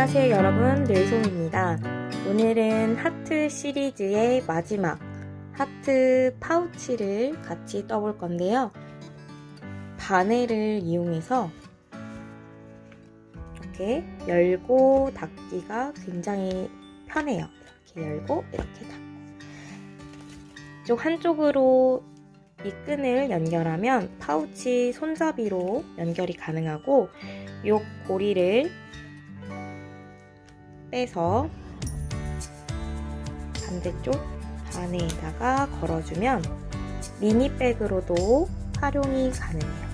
안녕하세요 여러분, 뇌송입니다. 오늘은 하트 시리즈의 마지막 하트 파우치를 같이 떠볼 건데요. 바늘을 이용해서 이렇게 열고 닫기가 굉장히 편해요. 이렇게 열고 이렇게 닫고, 이쪽 한쪽으로 이 끈을 연결하면 파우치 손잡이로 연결이 가능하고, 이 고리를 빼서 반대쪽 바늘에다가 걸어주면 미니백으로도 활용이 가능해요.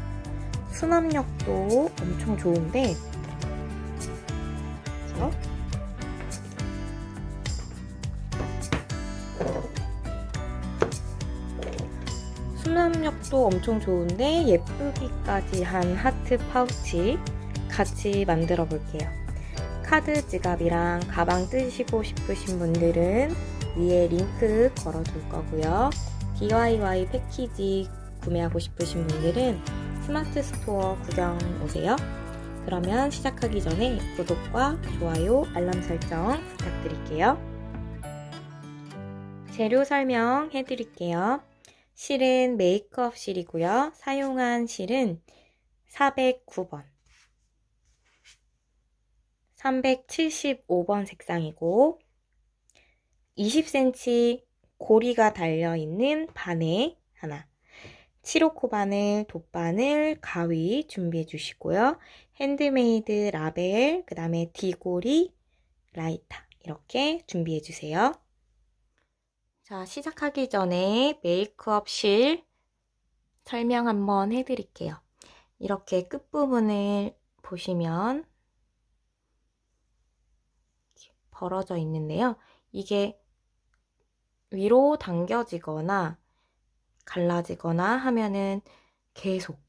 수납력도 엄청 좋은데, 수납력도 엄청 좋은데 예쁘기까지 한 하트 파우치 같이 만들어 볼게요. 카드 지갑이랑 가방 뜨시고 싶으신 분들은 위에 링크 걸어둘 거고요. DIY 패키지 구매하고 싶으신 분들은 스마트 스토어 구경 오세요. 그러면 시작하기 전에 구독과 좋아요, 알람 설정 부탁드릴게요. 재료 설명해 드릴게요. 실은 메이크업 실이고요. 사용한 실은 409번, 375번 색상이고 20cm 고리가 달려있는 바늘 하나, 7호코 바늘, 돗바늘, 가위 준비해 주시고요. 핸드메이드 라벨, 그 다음에 디고리, 라이터 이렇게 준비해 주세요. 자, 시작하기 전에 메이크업 실 설명 한번 해드릴게요. 이렇게 끝부분을 보시면 벌어져 있는데요. 이게 위로 당겨지거나 갈라지거나 하면은 계속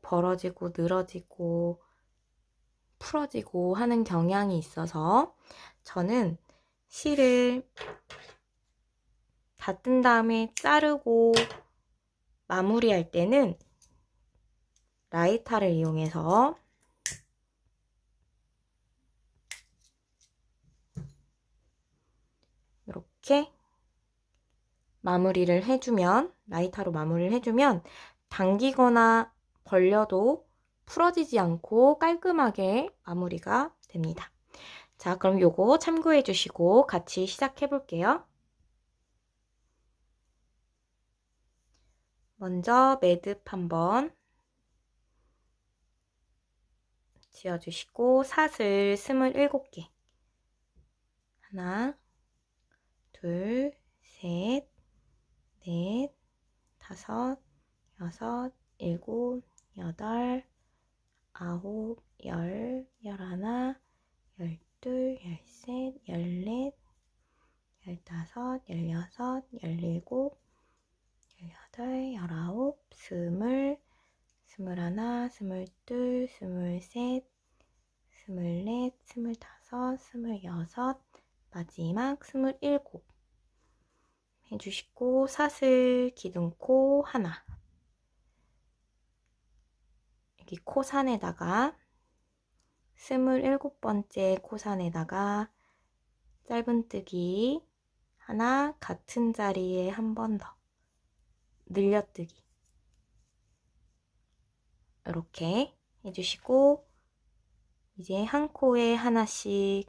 벌어지고 늘어지고 풀어지고 하는 경향이 있어서, 저는 실을 다 뜬 다음에 자르고 마무리할 때는 라이터를 이용해서 이렇게 마무리를 해주면, 라이터로 마무리를 해주면 당기거나 벌려도 풀어지지 않고 깔끔하게 마무리가 됩니다. 자, 그럼 요거 참고해 주시고 같이 시작해 볼게요. 먼저 매듭 한번 지어주시고 사슬 27개, 하나, 둘, 셋, 넷, 다섯, 여섯, 일곱, 여덟, 아홉, 열, 열하나, 열둘, 열셋, 열넷, 열다섯, 열여섯, 열일곱, 열여덟, 열아홉, 스물, 스물하나, 스물둘, 스물셋, 스물넷, 스물다섯, 스물여섯, 마지막 27 해주시고 사슬 기둥코 하나, 여기 코산에다가 27번째 코산에다가 짧은뜨기 하나, 같은 자리에 한 번 더 늘려뜨기 이렇게 해주시고, 이제 한 코에 하나씩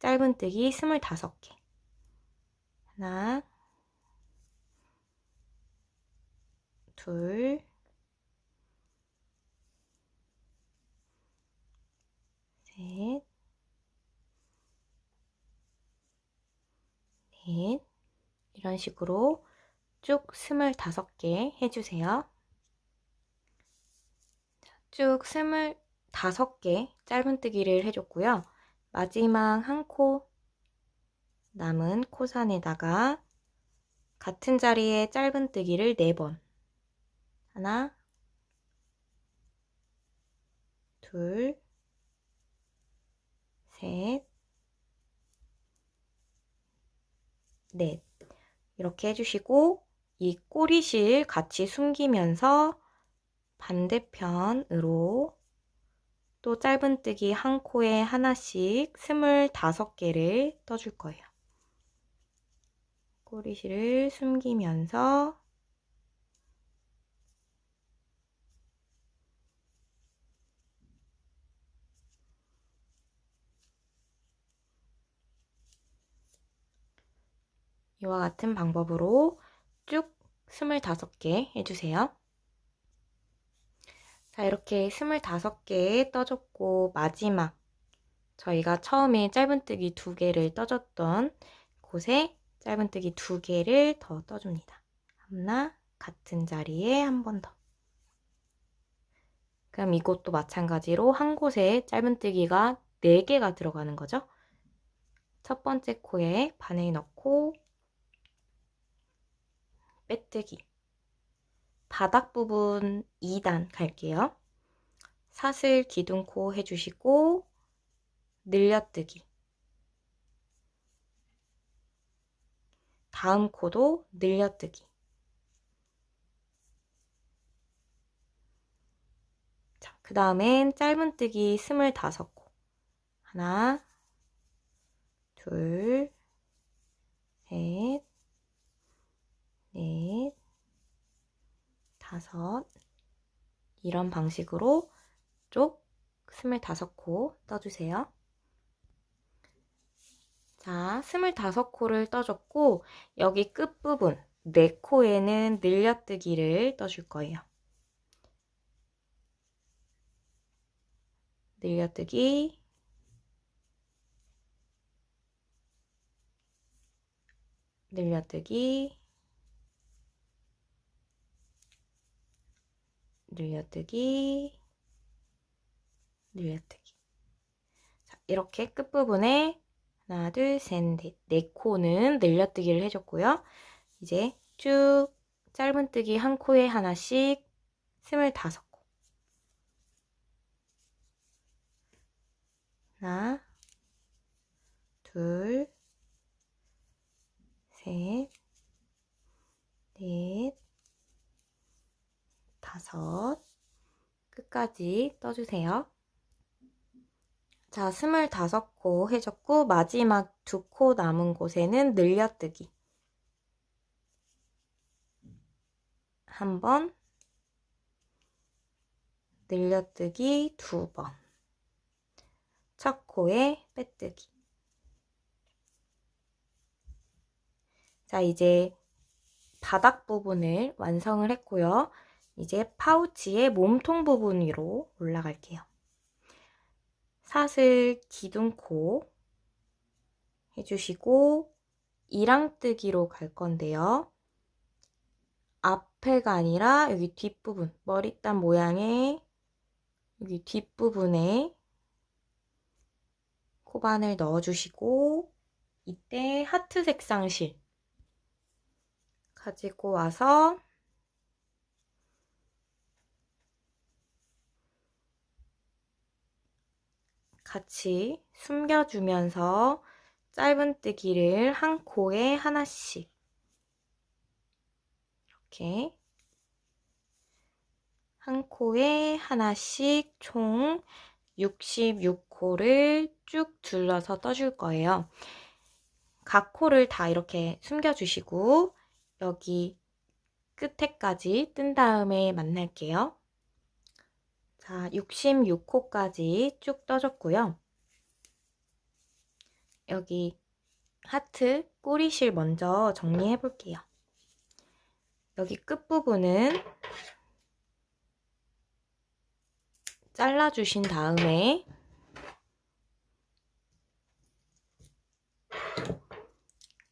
짧은뜨기 25개, 하나, 둘, 셋, 넷, 이런 식으로 쭉 25개 해주세요. 쭉 25개 짧은뜨기를 해줬고요. 마지막 한 코 남은 코산에다가 같은 자리에 짧은뜨기를 4번, 하나, 둘, 셋, 넷 이렇게 해주시고, 이 꼬리실 같이 숨기면서 반대편으로 또 짧은뜨기 한 코에 하나씩 25개를 떠줄 거예요. 꼬리실을 숨기면서 이와 같은 방법으로 쭉 25개 해주세요. 자, 이렇게 25개 떠줬고 마지막 저희가 처음에 짧은뜨기 2개를 떠줬던 곳에 짧은뜨기 2개를 더 떠줍니다. 하나, 같은 자리에 한 번 더. 그럼 이곳도 마찬가지로 한 곳에 짧은뜨기가 4개가 들어가는 거죠. 첫 번째 코에 바늘 넣고 빼뜨기. 바닥 부분 2단 갈게요. 사슬 기둥코 해주시고 늘려뜨기. 다음 코도 늘려뜨기. 자, 그 다음엔 짧은뜨기 25코. 하나, 둘, 셋, 넷, 다섯. 이런 방식으로 쪽 25코 떠주세요. 자, 25코를 떠줬고 여기 끝부분 4코에는 늘려뜨기를 떠줄 거예요. 늘려뜨기, 늘려뜨기, 늘려뜨기, 늘려뜨기. 자, 이렇게 끝부분에 하나, 둘, 셋, 넷, 4코는 늘려뜨기를 해줬고요. 이제 쭉 짧은뜨기 한 코에 하나씩 25코. 하나, 둘, 셋, 넷, 다섯. 끝까지 떠주세요. 자, 25코 해줬고 마지막 2코 남은 곳에는 늘려뜨기. 한 번, 늘려뜨기 2번. 첫 코에 빼뜨기. 자, 이제 바닥 부분을 완성을 했고요. 이제 파우치의 몸통 부분 위로 올라갈게요. 사슬 기둥코 해주시고 이랑뜨기로 갈 건데요. 앞에가 아니라 여기 뒷부분, 머리띠 모양의 여기 뒷부분에 코바늘 넣어주시고 이때 하트 색상실 가지고 와서 같이 숨겨주면서 짧은뜨기를 한 코에 하나씩 이렇게 한 코에 하나씩 총 66코를 쭉 둘러서 떠줄 거예요. 각 코를 다 이렇게 숨겨주시고 여기 끝에까지 뜬 다음에 만날게요. 자, 66코까지 쭉 떠줬고요. 여기 하트 꼬리실 먼저 정리해 볼게요. 여기 끝부분은 잘라주신 다음에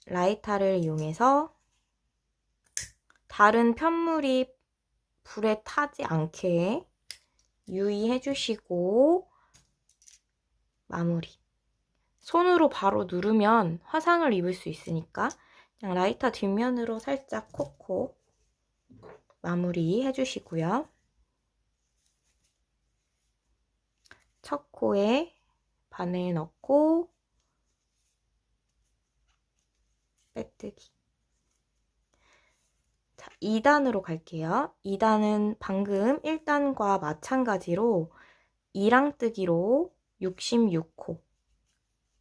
라이터를 이용해서 다른 편물이 불에 타지 않게 유의해 주시고 마무리. 손으로 바로 누르면 화상을 입을 수 있으니까 그냥 라이터 뒷면으로 살짝 콕콕 마무리 해주시고요. 첫 코에 바늘 넣고 빼뜨기. 자, 2단으로 갈게요. 2단은 방금 1단과 마찬가지로 이랑뜨기로 66코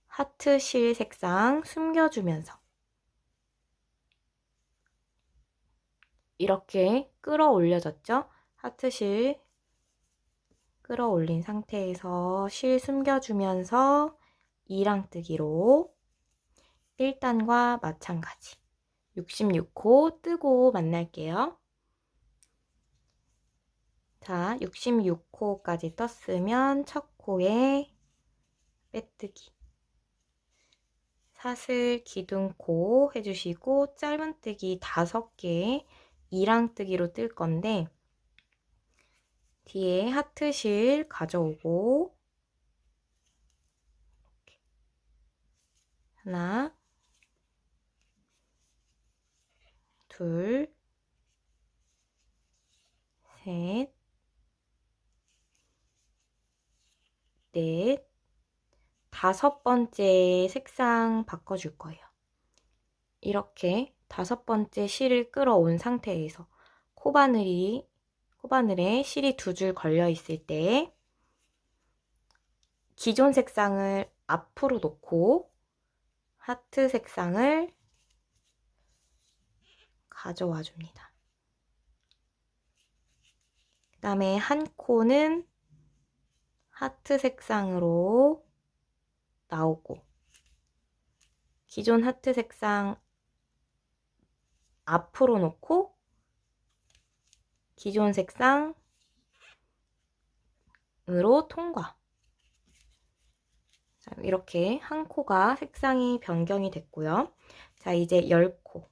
하트 실 색상 숨겨주면서 이렇게 끌어올려졌죠? 하트 실 끌어올린 상태에서 실 숨겨주면서 이랑뜨기로 1단과 마찬가지 66코 뜨고 만날게요. 자, 66코까지 떴으면 첫 코에 빼뜨기 사슬 기둥코 해주시고 짧은뜨기 5개 이랑뜨기로 뜰 건데 뒤에 하트실 가져오고 하나 둘 셋 넷 5번째 색상 바꿔줄 거예요. 이렇게 5번째 실을 끌어온 상태에서 코바늘에 실이 2줄 걸려 있을 때 기존 색상을 앞으로 놓고 하트 색상을 가져와 줍니다. 그 다음에 한 코는 하트 색상으로 나오고 기존 하트 색상 앞으로 놓고 기존 색상으로 통과. 자, 이렇게 한 코가 색상이 변경이 됐고요. 자, 이제 10코.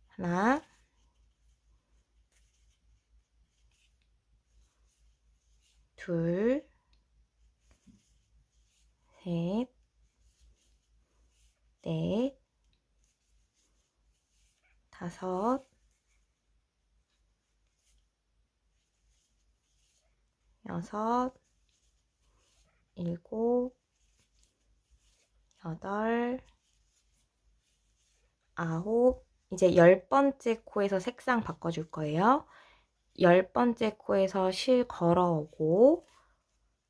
하나, 둘, 셋, 넷, 5, 6, 7, 8, 9. 이제 10번째 코에서 색상 바꿔줄 거예요. 10번째 코에서 실 걸어오고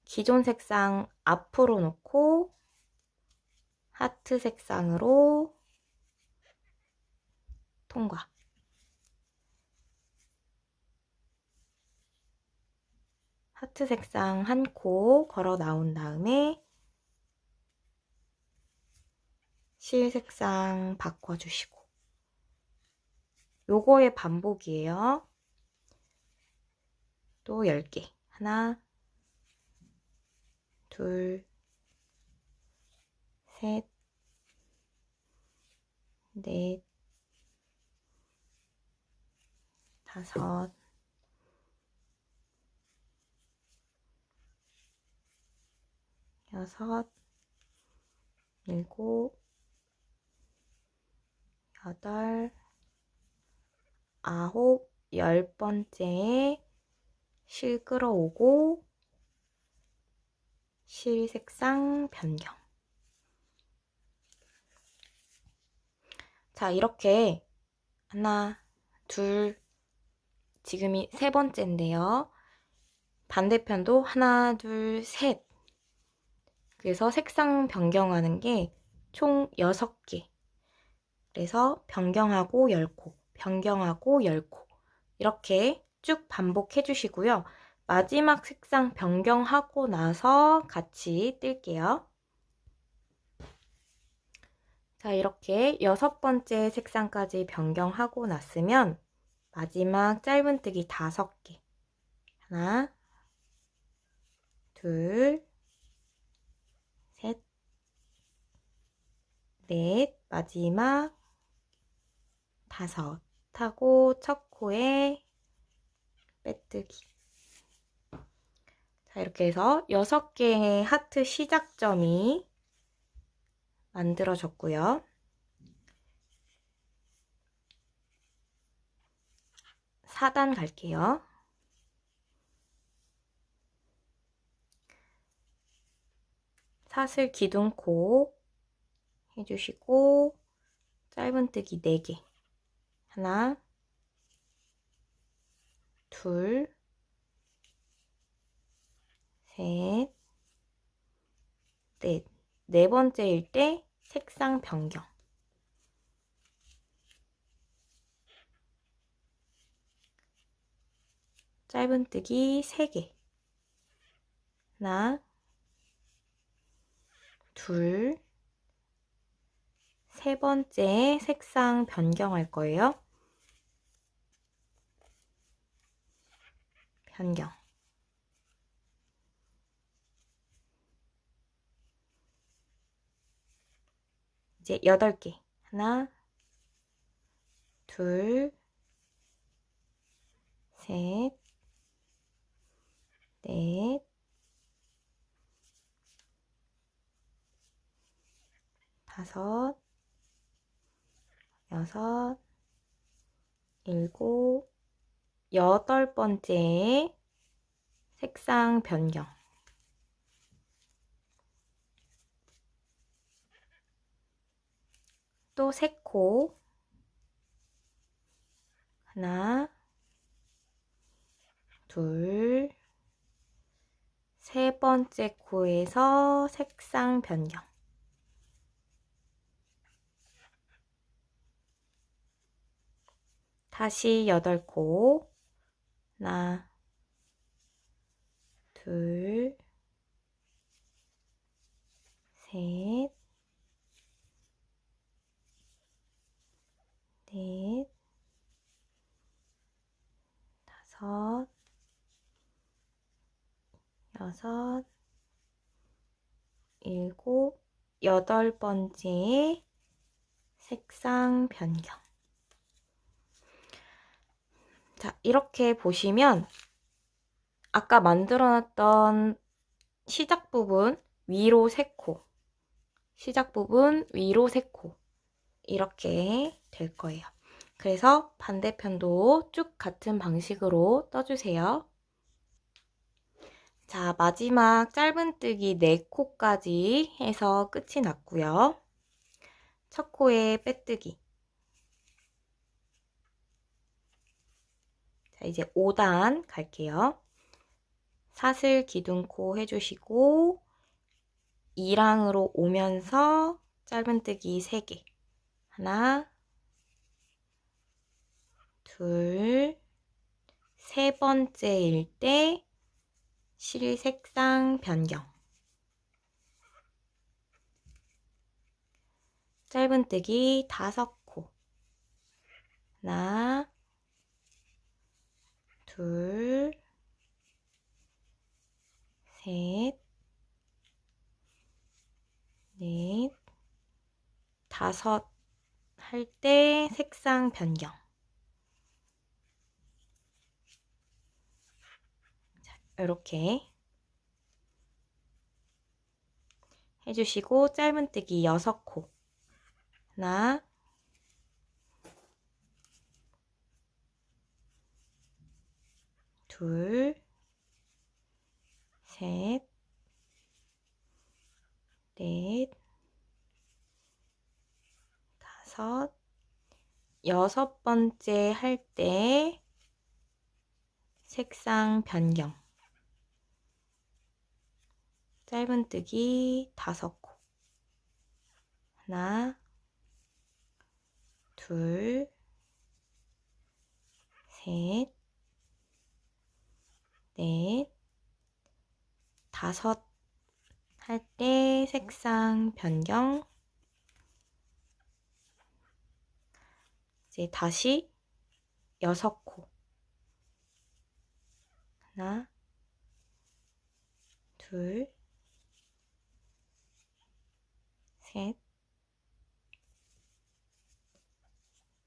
기존 색상 앞으로 놓고 하트 색상으로 통과. 하트 색상 한 코 걸어 나온 다음에 실 색상 바꿔주시고 요거의 반복이에요. 또 10개. 하나, 둘, 셋, 넷, 5, 6, 7, 8, 9, 10번째에 실 끌어오고 실 색상 변경. 자, 이렇게 하나, 둘, 지금이 3번째인데요. 반대편도 하나, 둘, 셋. 그래서 색상 변경하는 게 총 6개. 그래서 변경하고 10코, 변경하고 10코. 이렇게 쭉 반복해 주시고요. 마지막 색상 변경하고 나서 같이 뜰게요. 자, 이렇게 6번째 색상까지 변경하고 났으면 마지막 짧은뜨기 5개. 하나, 둘, 셋, 넷, 마지막 5 하고 첫 코에 빼뜨기. 자, 이렇게 해서 6개의 하트 시작점이 만들어졌고요. 4단 갈게요. 사슬 기둥코 해주시고 짧은뜨기 4개. 하나, 둘, 셋, 넷. 네 번째일 때 색상 변경. 짧은뜨기 3개. 하나, 둘, 세 번째 색상 변경할 거예요. 변경. 이제 8개. 하나, 둘, 셋, 넷, 다섯, 여섯, 일곱, 8번째 색상 변경. 또 3코. 하나, 둘, 세 번째 코에서 색상 변경. 다시 8코. 하나, 둘, 셋, 넷, 다섯, 여섯, 일곱, 8번째 색상 변경. 자, 이렇게 보시면 아까 만들어놨던 시작 부분 위로 3코, 시작 부분 위로 3코 이렇게 될 거예요. 그래서 반대편도 쭉 같은 방식으로 떠주세요. 자, 마지막 짧은뜨기 4코까지 해서 끝이 났고요. 첫 코에 빼뜨기. 자, 이제 5단 갈게요. 사슬 기둥코 해주시고 2랑으로 오면서 짧은뜨기 3개. 하나, 둘, 세 번째일 때 실 색상 변경. 짧은뜨기 5코. 하나, 둘, 셋, 넷, 5 할 때 색상 변경. 자, 이렇게 해주시고 짧은뜨기 6코. 하나, 둘, 셋, 넷, 5, 6번째 할 때 색상 변경. 짧은뜨기 5코. 하나, 둘, 셋, 넷, 5 할 때 색상 변경. 이제 다시 6코. 하나, 둘, 셋,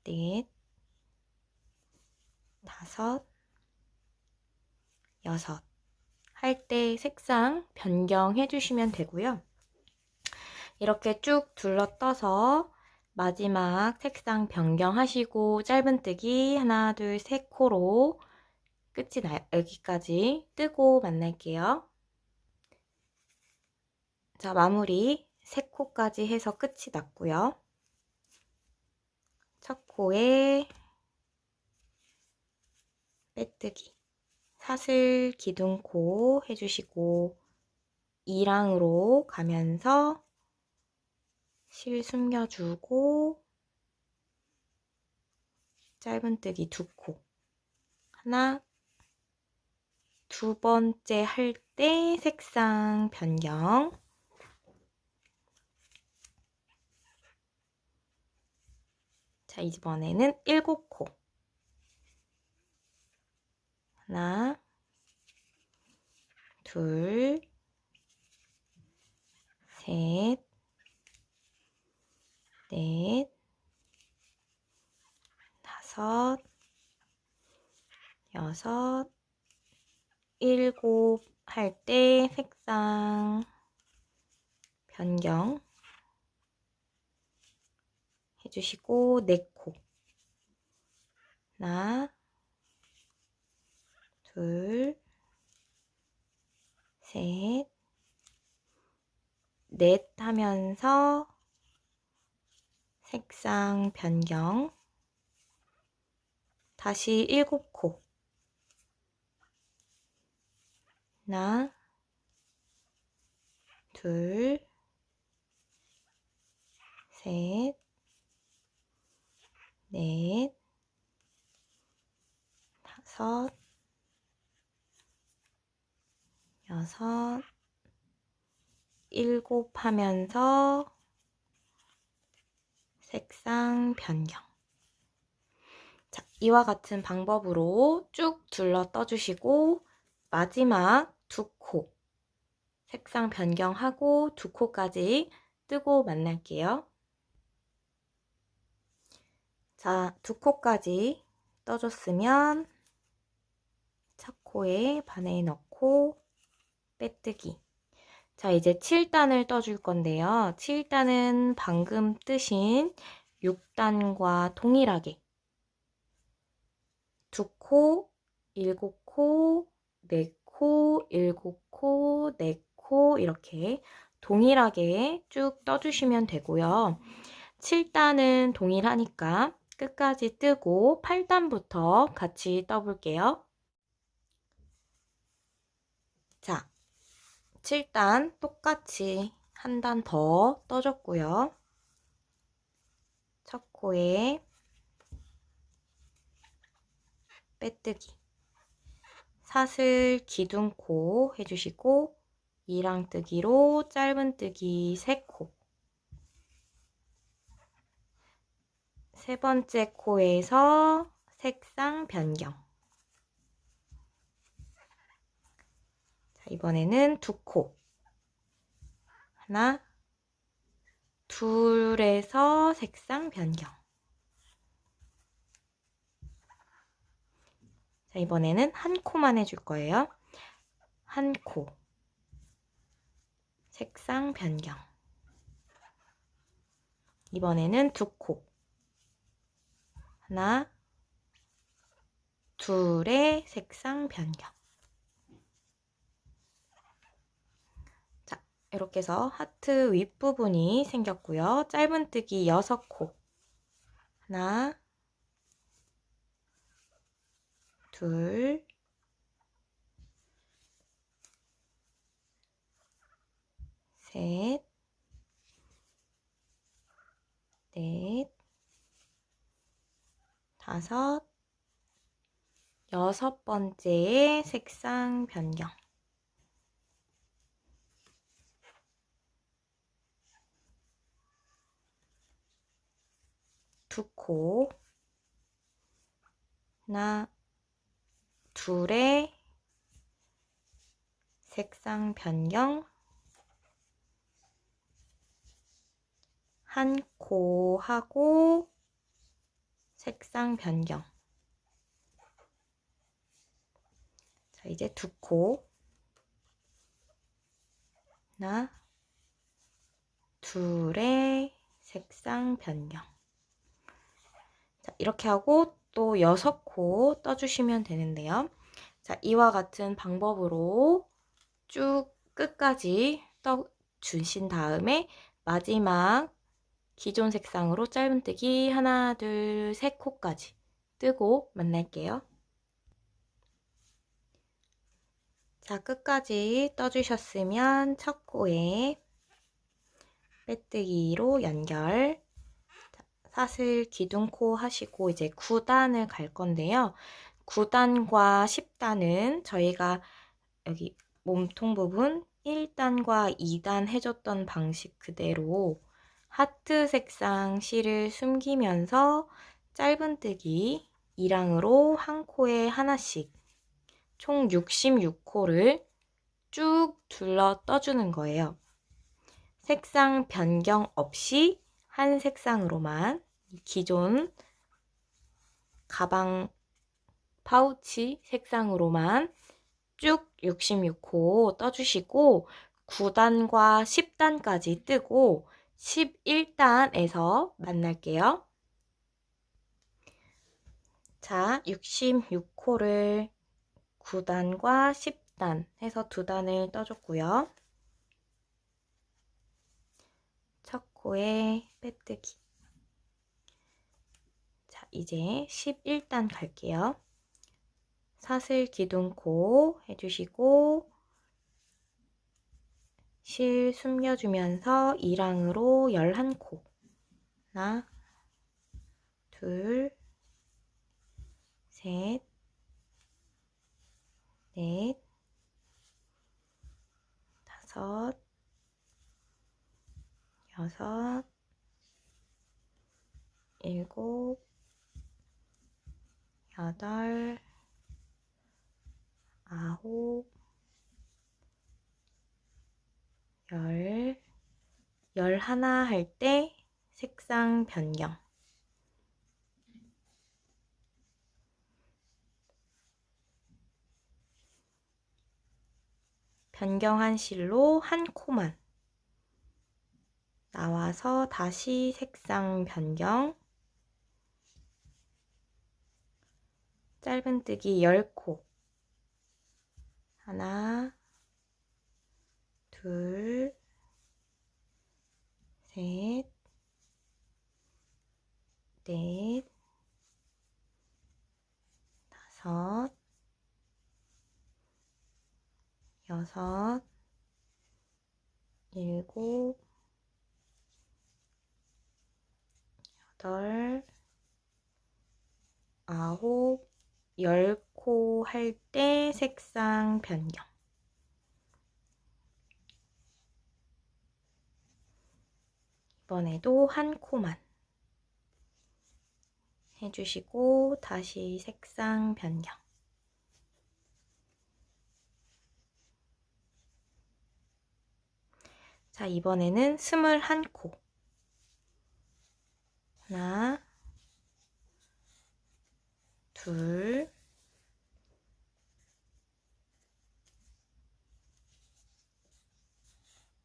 넷, 5, 6 할 때 색상 변경해 주시면 되고요. 이렇게 쭉 둘러떠서 마지막 색상 변경하시고 짧은뜨기 하나, 둘, 3코로 끝이 나요. 여기까지 뜨고 만날게요. 자, 마무리 3코까지 해서 끝이 났고요. 첫 코에 빼뜨기, 사슬 기둥코 해주시고 2랑으로 가면서 실 숨겨주고 짧은뜨기 2코. 하나, 두 번째 할 때 색상 변경. 자, 이번에는 7코. 하나, 둘, 셋, 넷, 다섯, 여섯, 7 할 때 색상 변경 해주시고 4코. 하나, 둘, 셋, 넷 하면서 색상 변경. 다시 7코. 하나, 둘, 셋, 넷, 다섯, 여섯, 7 하면서 색상 변경. 자, 이와 같은 방법으로 쭉 둘러 떠주시고 마지막 2코 색상 변경하고 2코까지 뜨고 만날게요. 자, 2코까지 떠줬으면 첫 코에 바늘 넣고 빼뜨기. 자, 이제 7단을 떠줄 건데요. 7단은 방금 뜨신 6단과 동일하게 2코, 7코, 4코, 7코, 4코 이렇게 동일하게 쭉 떠주시면 되고요. 7단은 동일하니까 끝까지 뜨고 8단부터 같이 떠볼게요. 자, 7단 똑같이 한 단 더 떠줬고요. 첫 코에 빼뜨기, 사슬 기둥코 해주시고 2랑뜨기로 짧은뜨기 3코, 세 번째 코에서 색상 변경. 자, 이번에는 2코. 하나, 둘에서 색상 변경. 자, 이번에는 한 코만 해줄 거예요. 한 코. 색상 변경. 이번에는 2코. 하나, 둘의 색상 변경. 자, 이렇게 해서 하트 윗부분이 생겼고요. 짧은뜨기 6코. 하나, 둘, 셋, 넷, 다섯, 6번째의 색상 변경. 두 코. 하나, 둘의 색상 변경. 한 코 하고 색상 변경. 자, 이제 2코. 하나, 둘의 색상 변경. 자, 이렇게 하고 또 6코 떠주시면 되는데요. 자, 이와 같은 방법으로 쭉 끝까지 떠주신 다음에 마지막 기존 색상으로 짧은뜨기 하나, 둘, 3코까지 뜨고 만날게요. 자, 끝까지 떠주셨으면 첫 코에 빼뜨기로 연결. 사슬 기둥코 하시고 이제 9단을 갈 건데요. 9단과 10단은 저희가 여기 몸통 부분 1단과 2단 해줬던 방식 그대로 하트 색상 실을 숨기면서 짧은뜨기 2랑으로 한 코에 하나씩 총 66코를 쭉 둘러 떠주는 거예요. 색상 변경 없이 한 색상으로만 기존 가방 파우치 색상으로만 쭉 66코 떠주시고 9단과 10단까지 뜨고 11단에서 만날게요. 자, 66코를 9단과 10단 해서 2단을 떠줬고요. 첫 코에 빼뜨기. 자, 이제 11단 갈게요. 사슬 기둥코 해주시고 실 숨겨주면서 2랑으로 11코. 하나, 둘, 셋, 넷, 다섯, 여섯, 일곱, 여덟, 아홉, 열, 11 할 때 색상 변경. 변경한 실로 한 코만 나와서 다시 색상 변경. 짧은뜨기 10코. 하나, 둘, 셋, 넷, 다섯, 여섯, 일곱, 여덟, 아홉, 10코 할 때 색상 변경. 이번에도 한 코만 해주시고 다시 색상 변경. 자, 이번에는 21코. 하나, 둘,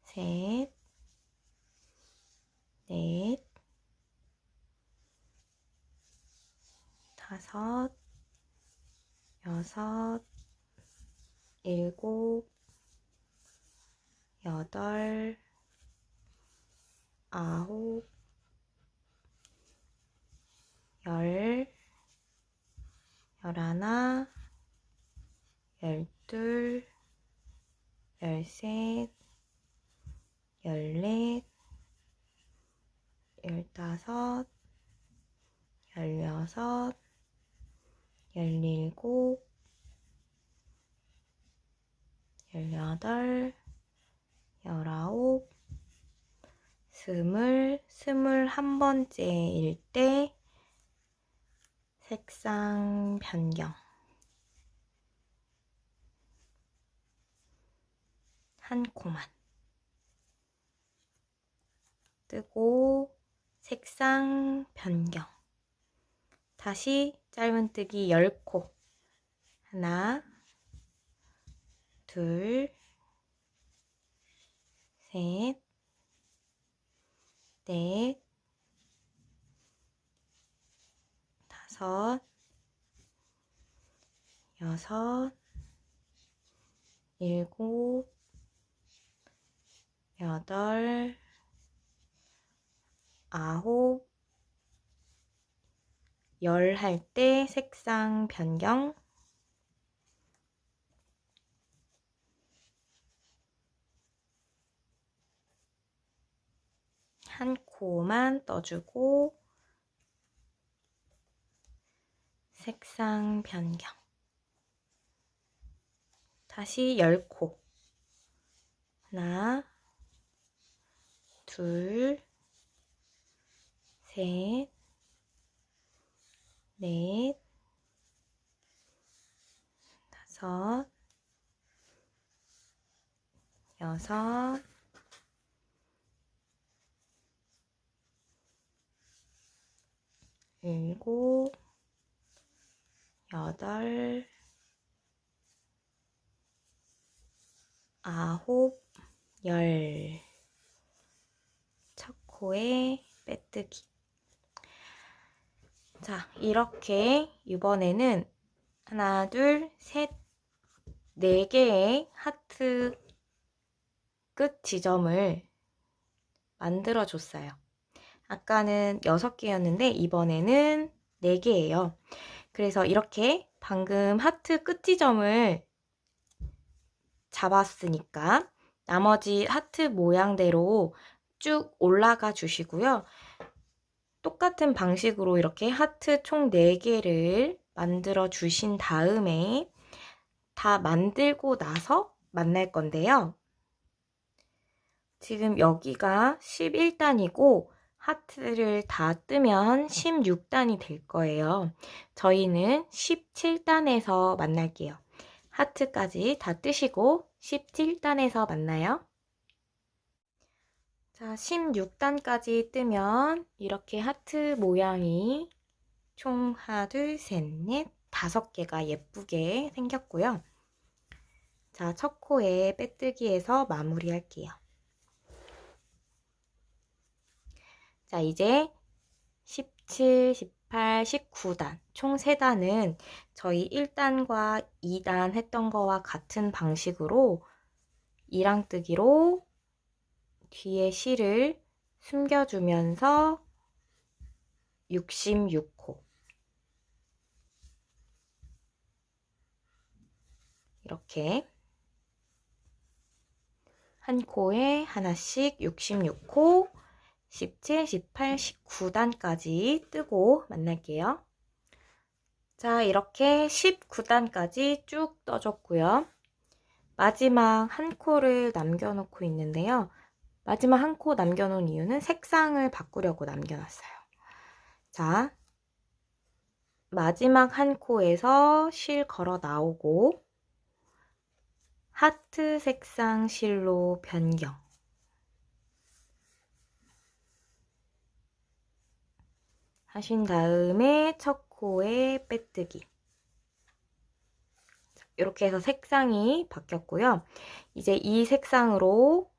셋, 넷, 다섯, 여섯, 일곱, 여덟, 아홉, 열, 11, 12, 13, 14, 15, 16, 17, 18, 19, 20, 21번째일 때 색상 변경. 한 코만 뜨고 색상 변경. 다시 짧은뜨기 10코. 하나, 둘, 셋, 넷, 다섯, 여섯, 일곱, 여덟, 아홉, 10 할 때 색상 변경. 한 코만 떠주고 색상 변경. 다시 10코. 하나, 둘, 셋, 넷, 다섯, 여섯, 일곱, 여덟, 아홉, 열. 첫 코에 빼뜨기. 자, 이렇게 이번에는 하나, 둘, 셋, 4개의 하트 끝 지점을 만들어줬어요. 아까는 6개였는데 이번에는 4개예요. 그래서 이렇게 방금 하트 끝 지점을 잡았으니까 나머지 하트 모양대로 쭉 올라가 주시고요. 똑같은 방식으로 이렇게 하트 총 4개를 만들어 주신 다음에 다 만들고 나서 만날 건데요. 지금 여기가 11단이고 하트를 다 뜨면 16단이 될 거예요. 저희는 17단에서 만날게요. 하트까지 다 뜨시고 17단에서 만나요. 자, 16단까지 뜨면 이렇게 하트 모양이 총 하나, 둘, 셋, 넷, 5개가 예쁘게 생겼고요. 자, 첫 코에 빼뜨기해서 마무리할게요. 자, 이제 17, 18, 19단, 총 3단은 저희 1단과 2단 했던 거와 같은 방식으로 이랑뜨기로 뒤에 실을 숨겨주면서 66코 이렇게 한 코에 하나씩 66코 17, 18, 19단까지 뜨고 만날게요. 자, 이렇게 19단까지 쭉 떠줬고요. 마지막 한 코를 남겨놓고 있는데요. 마지막 한 코 남겨놓은 이유는 색상을 바꾸려고 남겨놨어요. 자, 마지막 한 코에서 실 걸어 나오고 하트 색상 실로 변경. 하신 다음에 첫 코에 빼뜨기. 이렇게 해서 색상이 바뀌었고요. 이제 이 색상으로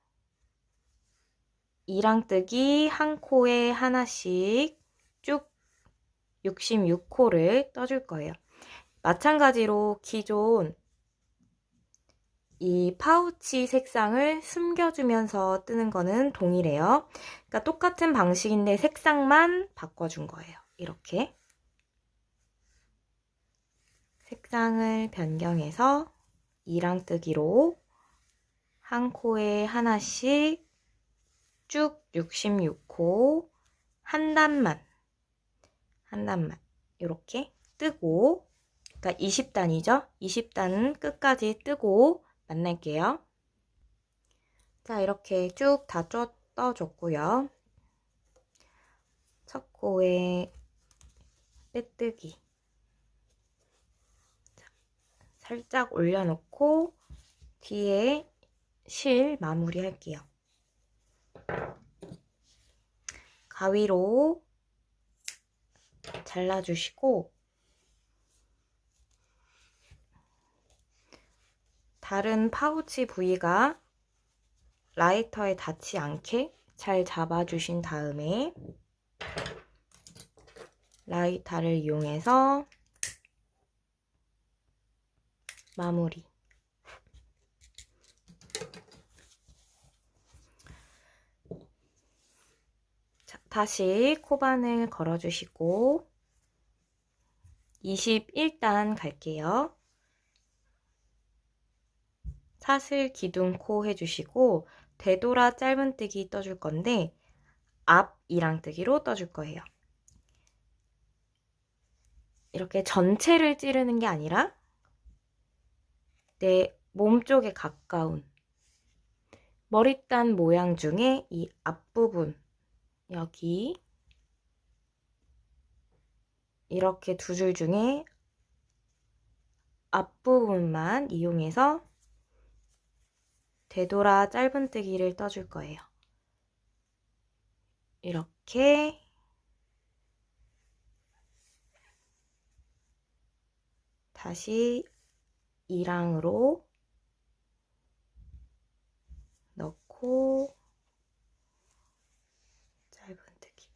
이랑뜨기 한 코에 하나씩 쭉 66코를 떠줄 거예요. 마찬가지로 기존 이 파우치 색상을 숨겨주면서 뜨는 거는 동일해요. 그러니까 똑같은 방식인데 색상만 바꿔준 거예요. 이렇게 색상을 변경해서 이랑뜨기로 한 코에 하나씩 쭉 66코 한 단만 이렇게 뜨고, 그러니까 20단이죠. 20단은 끝까지 뜨고 만날게요. 자, 이렇게 쭉 다 떠줬고요. 첫 코에 빼뜨기 살짝 올려놓고 뒤에 실 마무리 할게요. 가위로 잘라주시고 다른 파우치 부위가 라이터에 닿지 않게 잘 잡아주신 다음에 라이터를 이용해서 마무리. 자, 다시 코바늘 걸어주시고 21단 갈게요. 사슬 기둥 코 해주시고 되돌아 짧은뜨기 떠줄 건데 앞 이랑뜨기로 떠줄 거예요. 이렇게 전체를 찌르는 게 아니라 내 몸쪽에 가까운 머리단 모양 중에 이 앞부분, 여기 이렇게 두 줄 중에 앞부분만 이용해서 되돌아 짧은뜨기를 떠줄 거예요. 이렇게 다시 이랑으로 넣고 짧은뜨기.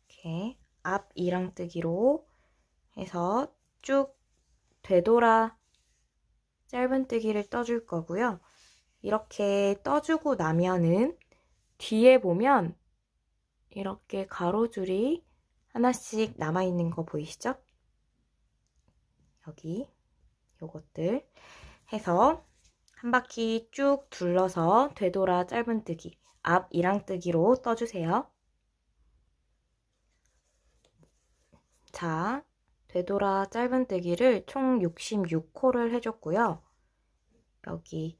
이렇게 앞 이랑뜨기로 해서 쭉 되돌아 짧은뜨기를 떠줄 거고요. 이렇게 떠주고 나면은 뒤에 보면 이렇게 가로줄이 하나씩 남아있는 거 보이시죠? 여기 요것들 해서 한 바퀴 쭉 둘러서 되돌아 짧은뜨기, 앞 이랑뜨기로 떠주세요. 자, 되돌아 짧은뜨기를 총 66코를 해줬고요. 여기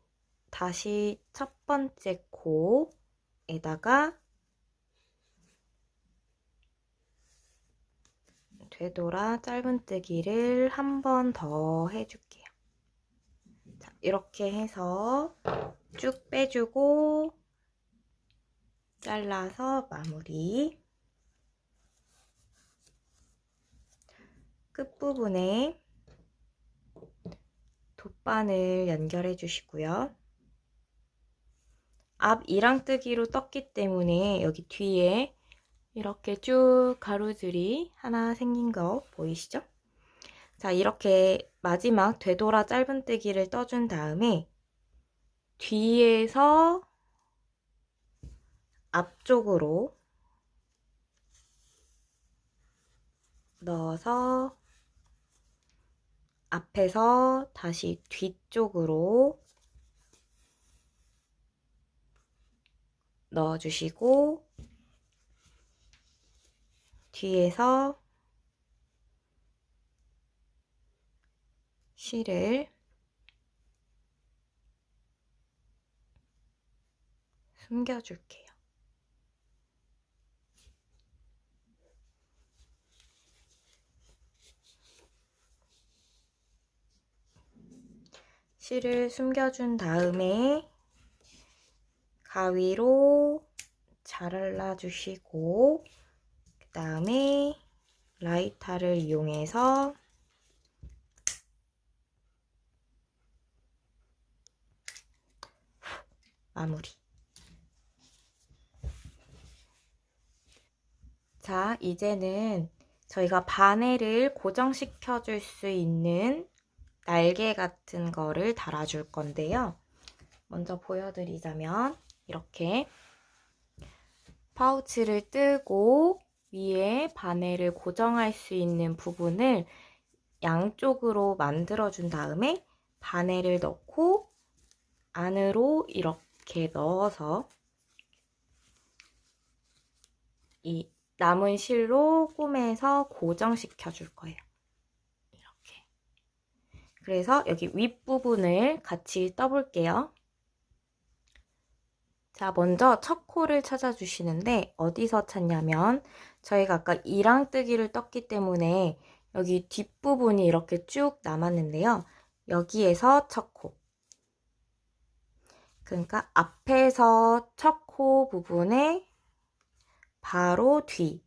다시 첫 번째 코에다가 되돌아 짧은뜨기를 한 번 더 해줄게요. 자, 이렇게 해서 쭉 빼주고 잘라서 마무리. 끝부분에 돗바늘 연결해 주시고요. 앞 이랑뜨기로 떴기 때문에 여기 뒤에 이렇게 쭉 가로줄이 하나 생긴 거 보이시죠? 자, 이렇게 마지막 되돌아 짧은뜨기를 떠준 다음에 뒤에서 앞쪽으로 넣어서 앞에서 다시 뒤쪽으로 넣어주시고 뒤에서 실을 숨겨줄게요. 실을 숨겨준 다음에 가위로 잘라주시고 그 다음에 라이터를 이용해서 마무리. 자, 이제는 저희가 바늘을 고정시켜 줄 수 있는 날개 같은 거를 달아줄 건데요. 먼저 보여드리자면 이렇게 파우치를 뜨고 위에 바늘을 고정할 수 있는 부분을 양쪽으로 만들어준 다음에 바늘을 넣고 안으로 이렇게 넣어서 이 남은 실로 꼬매서 고정시켜 줄 거예요. 이렇게. 그래서 여기 윗부분을 같이 떠볼게요. 자, 먼저 첫 코를 찾아주시는데 어디서 찾냐면 저희가 아까 이랑뜨기를 떴기 때문에 여기 뒷부분이 이렇게 쭉 남았는데요. 여기에서 첫 코. 그러니까 앞에서 첫 코 부분에 바로 뒤.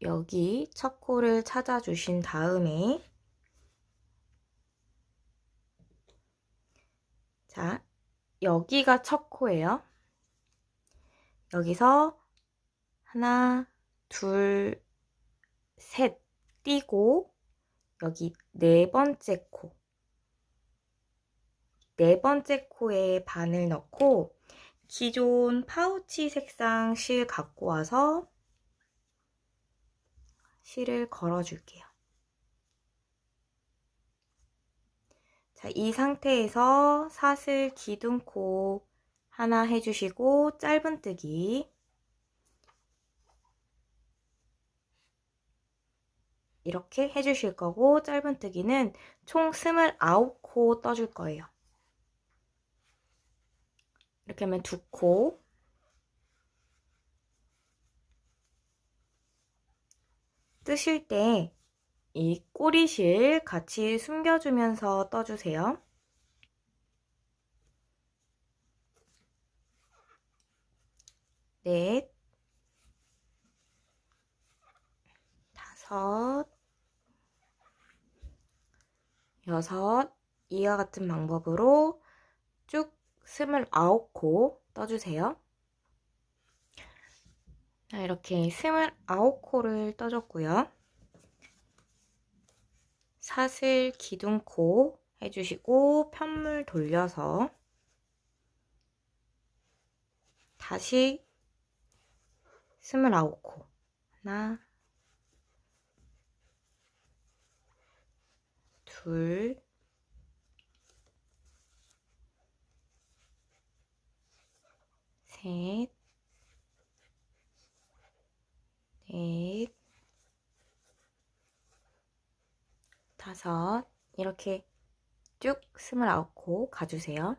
여기 첫 코를 찾아주신 다음에 자, 여기가 첫 코예요. 여기서 하나, 둘, 셋 띄고 여기 네 번째 코. 네 번째 코에 바늘 넣고 기존 파우치 색상 실 갖고 와서 실을 걸어줄게요. 자, 이 상태에서 사슬 기둥코 하나 해주시고 짧은뜨기 이렇게 해주실 거고, 짧은뜨기는 총 29코 떠줄 거예요. 이렇게 하면 2코, 뜨실 때 이 꼬리실 같이 숨겨주면서 떠주세요. 넷, 다섯, 여섯, 이와 같은 방법으로 쭉 29코 떠주세요. 자, 이렇게 29코를 떠줬고요. 사슬 기둥코 해주시고 편물 돌려서 다시 29코 하나, 둘, 셋, 넷, 다섯, 이렇게 쭉 29코 가주세요.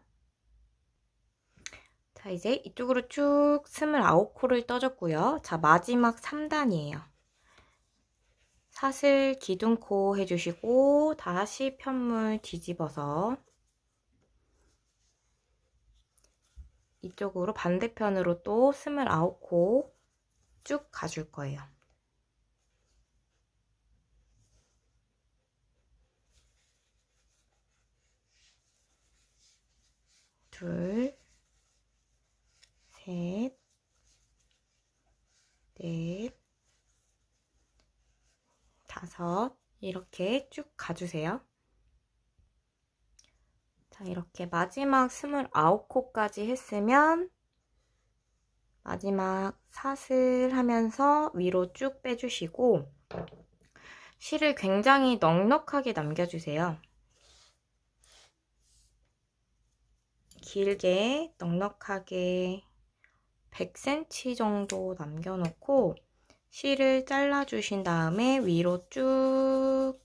자, 이제 이쪽으로 쭉 29코를 떠줬고요. 자, 마지막 3단이에요. 사슬 기둥코 해주시고 다시 편물 뒤집어서 이쪽으로 반대편으로 또 29코 쭉 가줄 거예요. 둘, 셋, 넷, 다섯, 이렇게 쭉 가주세요. 자, 이렇게 마지막 29코까지 했으면 마지막 사슬 하면서 위로 쭉 빼주시고 실을 굉장히 넉넉하게 남겨주세요. 길게 넉넉하게 100cm 정도 남겨놓고 실을 잘라주신 다음에 위로 쭉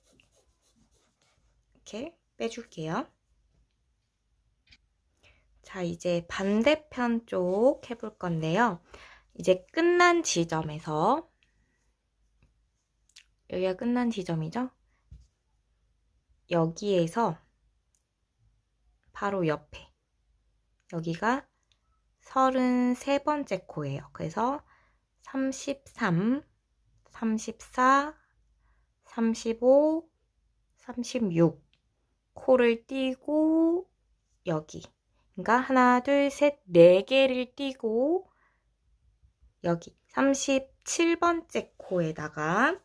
이렇게 빼줄게요. 자, 이제 반대편 쪽 해볼 건데요. 이제 끝난 지점에서 여기가 끝난 지점이죠? 여기에서 바로 옆에 여기가 33번째 코예요. 그래서 33, 34, 35, 36 코를 띄고 여기 그러니까 하나, 둘, 셋, 4개를 띄고 여기 37번째 코에다가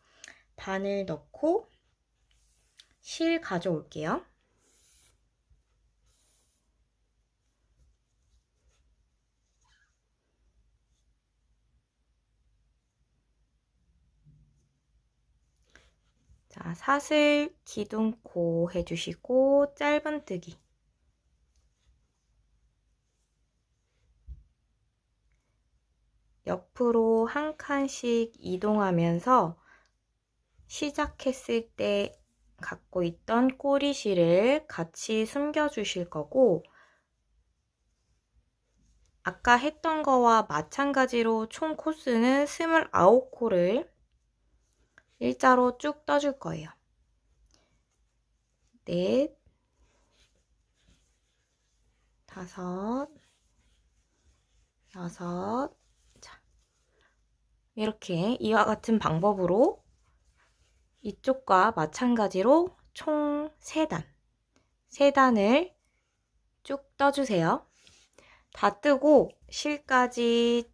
바늘 넣고 실 가져올게요. 자, 사슬 기둥코 해주시고 짧은뜨기 옆으로 한 칸씩 이동하면서 시작했을 때 갖고 있던 꼬리실을 같이 숨겨주실 거고 아까 했던 거와 마찬가지로 총 코스는 29코를 일자로 쭉 떠줄 거예요. 넷, 다섯, 여섯, 자, 이렇게 이와 같은 방법으로 이쪽과 마찬가지로 총 3단, 3단을 쭉 떠주세요. 다 뜨고 실까지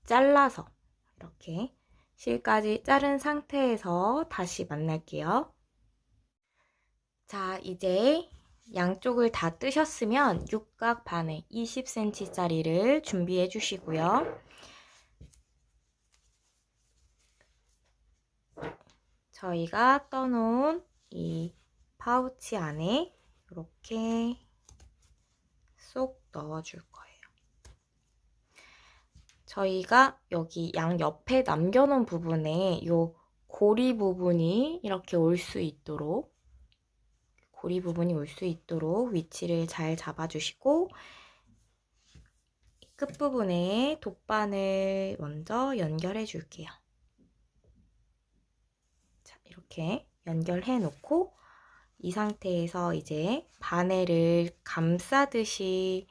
잘라서 이렇게 실까지 자른 상태에서 다시 만날게요. 자, 이제 양쪽을 다 뜨셨으면 육각 바늘 20cm짜리를 준비해 주시고요. 저희가 떠놓은 이 파우치 안에 이렇게 쏙 넣어줄 거예요. 저희가 여기 양 옆에 남겨놓은 부분에 이 고리 부분이 이렇게 올 수 있도록 위치를 잘 잡아주시고 끝부분에 돗바늘 먼저 연결해 줄게요. 자, 이렇게 연결해 놓고 이 상태에서 이제 바늘을 감싸듯이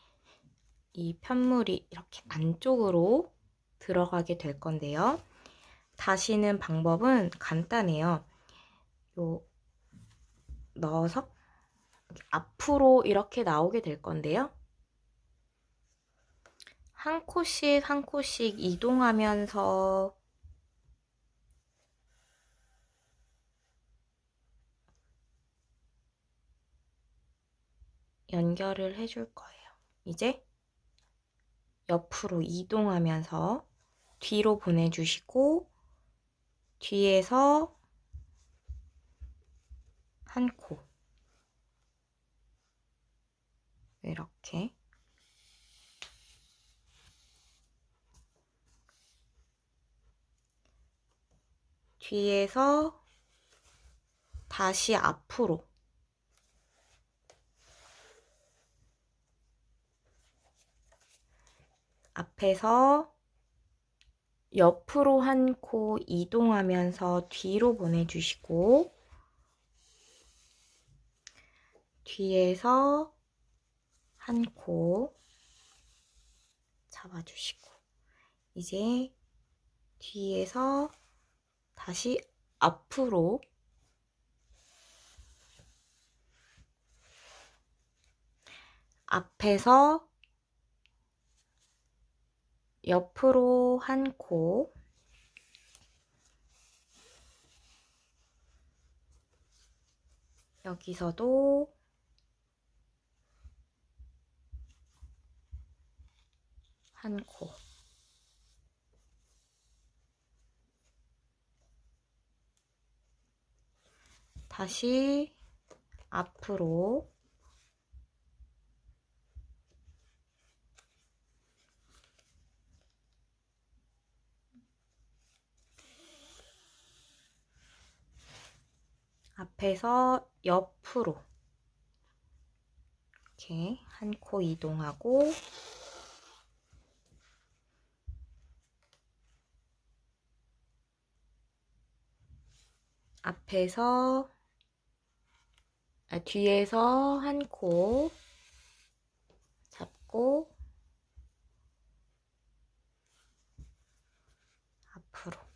이 편물이 이렇게 안쪽으로 들어가게 될 건데요. 다시는 방법은 간단해요. 넣어서 앞으로 이렇게 나오게 될 건데요. 한 코씩 한 코씩 이동하면서 연결을 해줄 거예요. 이제 옆으로 이동하면서 뒤로 보내주시고 뒤에서 한 코 이렇게 뒤에서 다시 앞으로 앞에서 옆으로 한 코 이동하면서 뒤로 보내주시고 뒤에서 한 코 잡아주시고 이제 뒤에서 다시 앞으로 앞에서 옆으로 한 코 여기서도 한 코 다시 앞으로 앞에서 옆으로 이렇게 한 코 이동하고 앞에서 뒤에서 한 코 잡고 앞으로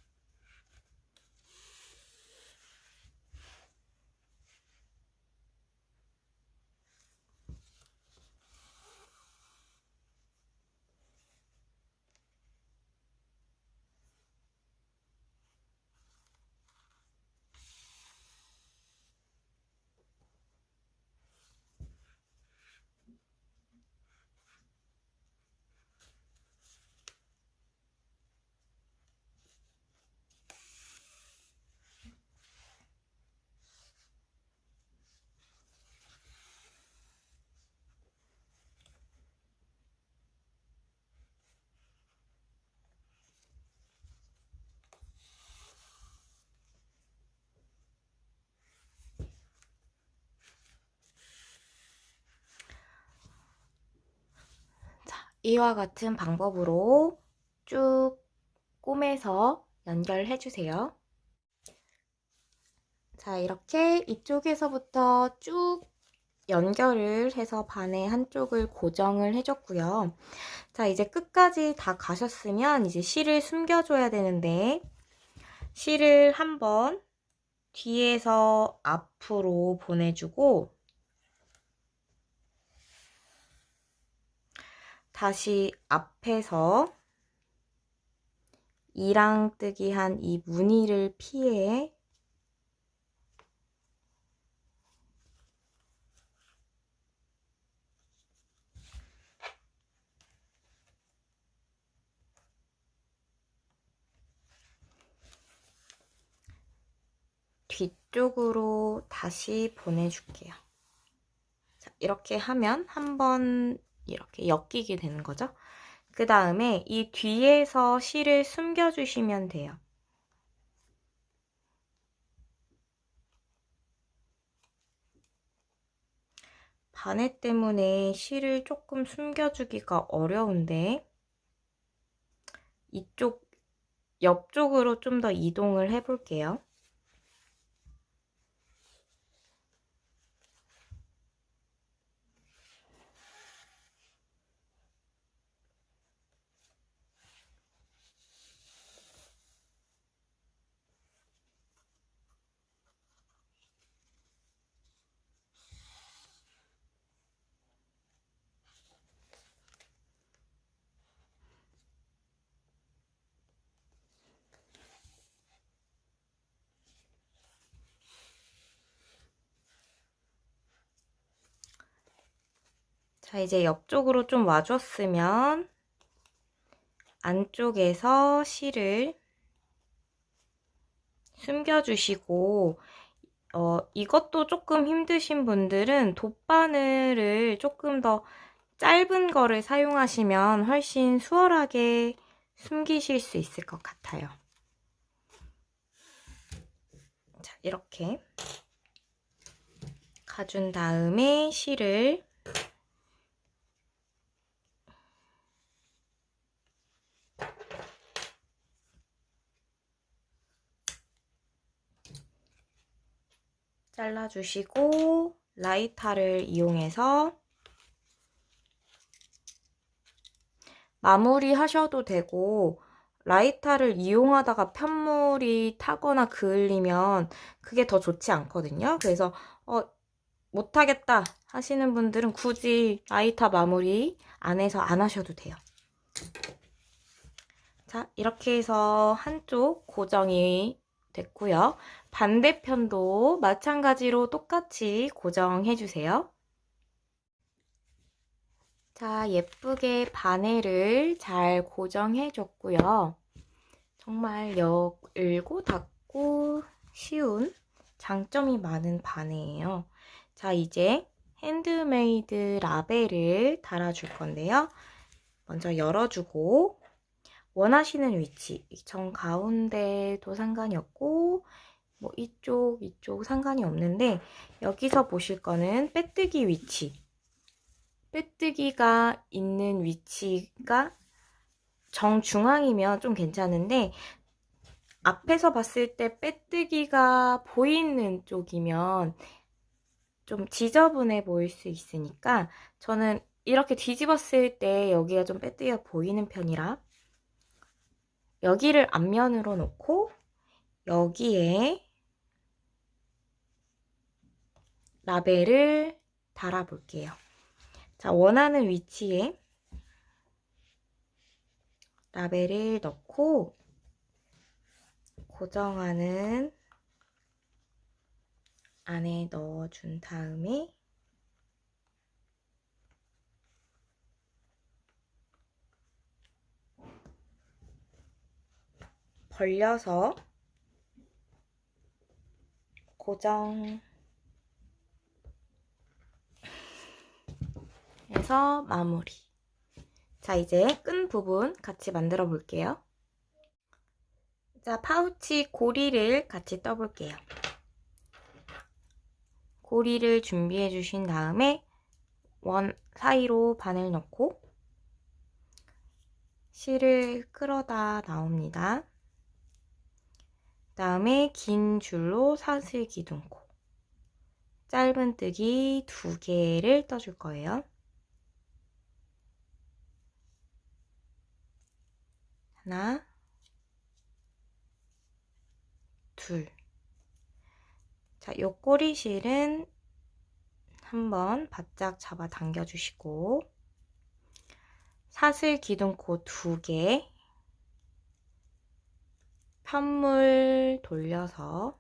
이와 같은 방법으로 쭉 꼬매서 연결해 주세요. 자, 이렇게 이쪽에서부터 쭉 연결을 해서 반의 한쪽을 고정을 해줬고요. 자, 이제 끝까지 다 가셨으면 이제 실을 숨겨줘야 되는데 실을 한번 뒤에서 앞으로 보내주고 다시 앞에서 이랑뜨기 한 이 무늬를 피해 이쪽으로 다시 보내줄게요. 자, 이렇게 하면 한번 이렇게 엮이게 되는 거죠. 그 다음에 이 뒤에서 실을 숨겨주시면 돼요. 바늘 때문에 실을 조금 숨겨주기가 어려운데 이쪽 옆쪽으로 좀 더 이동을 해볼게요. 자, 이제 옆쪽으로 좀 와줬으면 안쪽에서 실을 숨겨주시고 이것도 조금 힘드신 분들은 돗바늘을 조금 더 짧은 거를 사용하시면 훨씬 수월하게 숨기실 수 있을 것 같아요. 자, 이렇게 가준 다음에 실을 잘라주시고 라이터를 이용해서 마무리 하셔도 되고 라이터를 이용하다가 편물이 타거나 그을리면 그게 더 좋지 않거든요. 그래서 못하겠다 하시는 분들은 굳이 라이터 마무리 안에서 안 하셔도 돼요. 자, 이렇게 해서 한쪽 고정이 됐고요. 반대편도 마찬가지로 똑같이 고정해주세요. 자, 예쁘게 바늘을 잘 고정해줬고요. 정말 열고 닫고 쉬운 장점이 많은 바늘이에요. 자, 이제 핸드메이드 라벨을 달아줄 건데요. 먼저 열어주고 원하시는 위치, 정 가운데도 상관이 없고 뭐 이쪽 상관이 없는데 여기서 보실 거는 빼뜨기 위치. 빼뜨기가 있는 위치가 정중앙이면 좀 괜찮은데 앞에서 봤을 때 빼뜨기가 보이는 쪽이면 좀 지저분해 보일 수 있으니까 저는 이렇게 뒤집었을 때 여기가 좀 빼뜨기가 보이는 편이라 여기를 앞면으로 놓고 여기에 라벨을 달아볼게요. 자, 원하는 위치에 라벨을 넣고 고정하는 안에 넣어준 다음에 벌려서 고정해서 마무리. 자, 이제 끈 부분 같이 만들어 볼게요. 자, 파우치 고리를 같이 떠볼게요. 고리를 준비해 주신 다음에 원 사이로 바늘 넣고 실을 끌어다 나옵니다. 그 다음에 긴 줄로 사슬 기둥코, 짧은뜨기 2개를 떠줄 거예요. 하나, 둘. 자, 요 꼬리실은 한번 바짝 잡아 당겨주시고 사슬 기둥코 2개, 편물 돌려서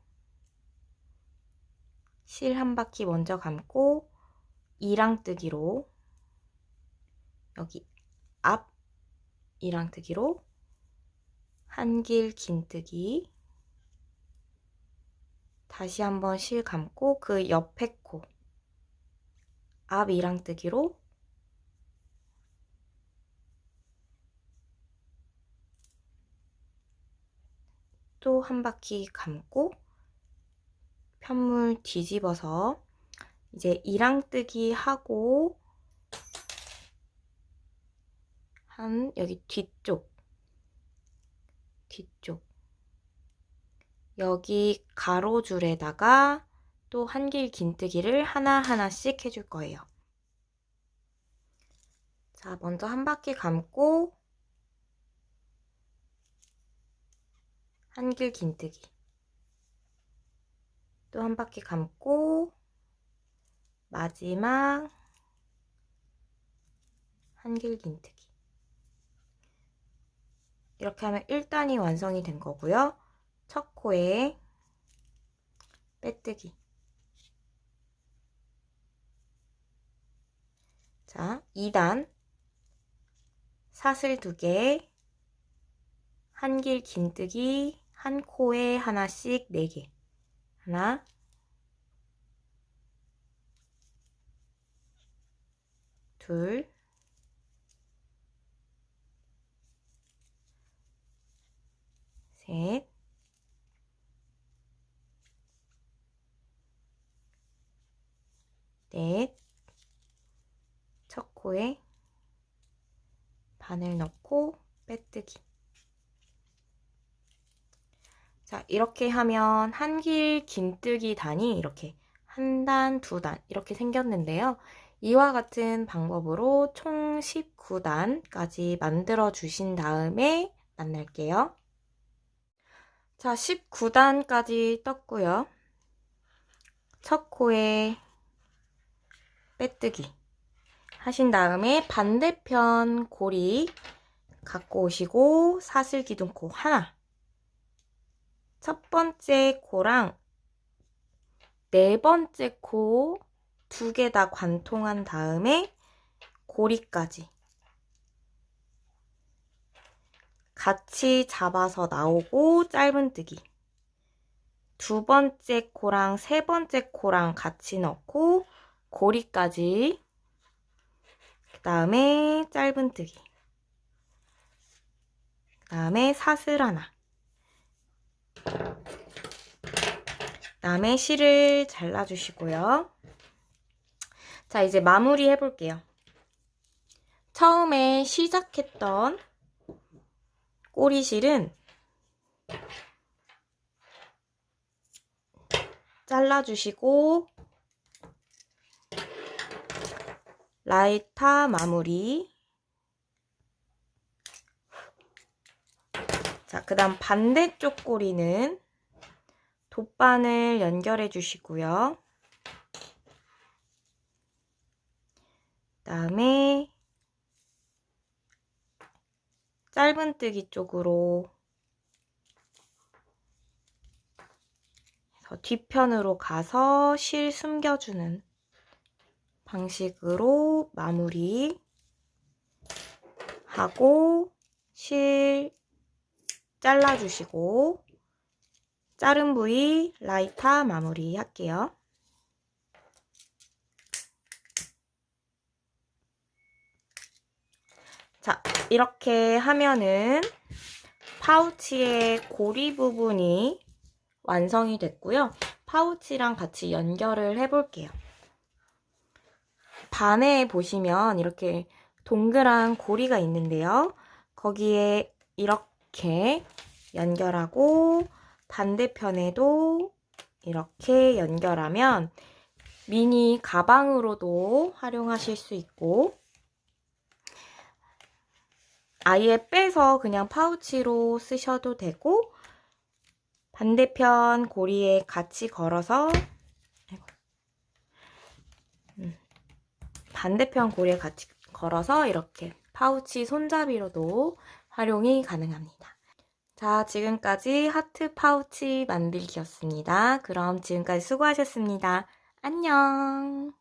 실 한 바퀴 먼저 감고 이랑뜨기로 여기 앞 이랑뜨기로 한길 긴뜨기 다시 한번 실 감고 그 옆에 코 앞 이랑뜨기로 또 한 바퀴 감고 편물 뒤집어서 이제 이랑뜨기 하고 한 여기 뒤쪽 여기 가로줄에다가 또 한길 긴뜨기를 하나하나씩 해줄 거예요. 자, 먼저 한 바퀴 감고 한길 긴뜨기, 또 한 바퀴 감고 마지막 한길 긴뜨기. 이렇게 하면 1단이 완성이 된 거고요. 첫 코에 빼뜨기. 자, 2단 사슬 2개, 한길 긴뜨기, 한 코에 하나씩 4개. 하나, 둘, 셋, 넷, 첫 코에 바늘 넣고 빼뜨기. 자, 이렇게 하면 한길 긴뜨기 단이 이렇게 1단, 2단 이렇게 생겼는데요. 이와 같은 방법으로 총 19단까지 만들어 주신 다음에 만날게요. 자, 19단까지 떴고요. 첫 코에 빼뜨기 하신 다음에 반대편 고리 갖고 오시고 사슬 기둥코 하나, 첫 번째 코랑 네 번째 코 2개 다 관통한 다음에 고리까지 같이 잡아서 나오고 짧은뜨기. 두 번째 코랑 세 번째 코랑 같이 넣고 고리까지, 그 다음에 짧은뜨기, 그 다음에 사슬 하나, 그 다음에 실을 잘라주시고요. 자, 이제 마무리 해볼게요. 처음에 시작했던 꼬리실은 잘라주시고 라이터 마무리. 자, 그 다음 반대쪽 꼬리는 돗바늘 연결해 주시고요. 그 다음에 짧은뜨기 쪽으로 뒤편으로 가서 실 숨겨주는 방식으로 마무리 하고 실 잘라주시고 자른 부위 라이터 마무리 할게요. 자, 이렇게 하면은 파우치의 고리 부분이 완성이 됐고요. 파우치랑 같이 연결을 해볼게요. 반에 보시면 이렇게 동그란 고리가 있는데요. 거기에 이렇게 연결하고 반대편에도 이렇게 연결하면 미니 가방으로도 활용하실 수 있고, 아예 빼서 그냥 파우치로 쓰셔도 되고, 반대편 고리에 같이 걸어서 이렇게 파우치 손잡이로도 활용이 가능합니다. 자, 지금까지 하트 파우치 만들기였습니다. 그럼 지금까지 수고하셨습니다. 안녕!